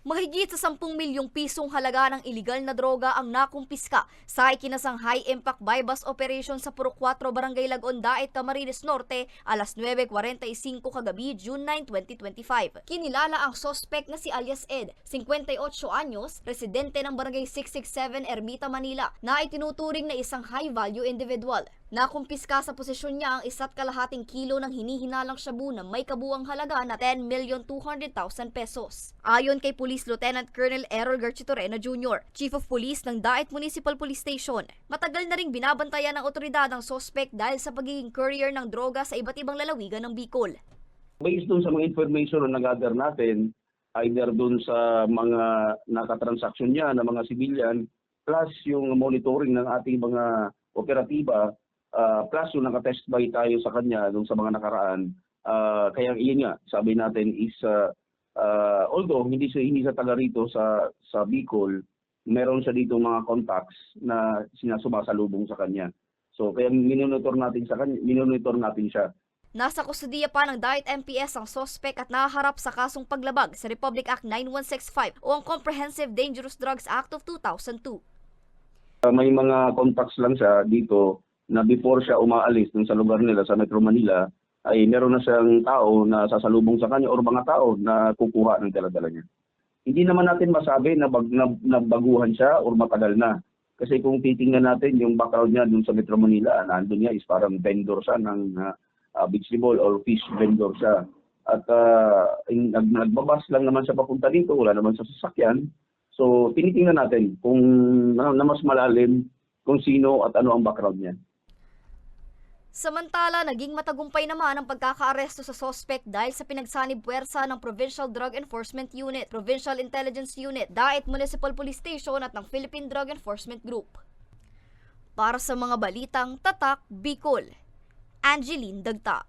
Mahigit sa 10 milyong pisong halaga ng iligal na droga ang nakumpiska sa ikinasang high-impact buy-bust operation sa Purok 4, Barangay Lagon, Daet, Camarines Norte, alas 9:45 kagabi, June 9, 2025. Kinilala ang sospek na si alias Ed, 58 anyos, residente ng Barangay 667, Ermita, Manila, na itinuturing na isang high-value individual. Nakumpiska sa posisyon niya ang 1.5 kilo ng hinihinalang shabu na may kabuang halaga na 10,200,000 pesos. Ayon kay Police Lieutenant Colonel Errol Garchitorena Jr., Chief of Police ng Daet Municipal Police Station, matagal na ring binabantayan ng otoridad ang sospek dahil sa pagiging courier ng droga sa iba't ibang lalawigan ng Bicol. Based dun sa mga information na nag-gather natin, either dun sa mga nakatransaksyon niya na mga civilian, plus yung monitoring ng ating mga operatiba, plus yung nakatest by tayo sa kanya dun sa mga nakaraan. Kaya iyon nga, sabi natin is, although hindi sa taga rito sa Bicol, meron siya dito mga contacts na sinasumasalubong sa kanya. So kaya minonitor natin siya. Nasa kustudiya pa ng Daet MPS ang sospek at nahaharap sa kasong paglabag sa Republic Act 9165 o ang Comprehensive Dangerous Drugs Act of 2002. May mga contacts lang siya dito na before siya umaalis dun sa lugar nila sa Metro Manila, ay meron na siyang tao na sasalubong sa kanya o mga tao na kukuha ng dala-dala niya. Hindi naman natin masabi na baguhan siya o matagal na. Kasi kung titingnan natin yung background niya dun sa Metro Manila, nandun niya is parang vendor siya ng vegetable or fish vendor siya. At nagbabas lang naman siya papunta dito, wala naman sa sasakyan. So tinitingnan natin kung na mas malalim kung sino at ano ang background niya. Samantala, naging matagumpay naman ang pagkakaaresto sa sospek dahil sa pinagsanib puwersa ng Provincial Drug Enforcement Unit, Provincial Intelligence Unit, Daet Municipal Police Station at ng Philippine Drug Enforcement Group. Para sa mga balitang Tatak Bicol, Angeline Dagta.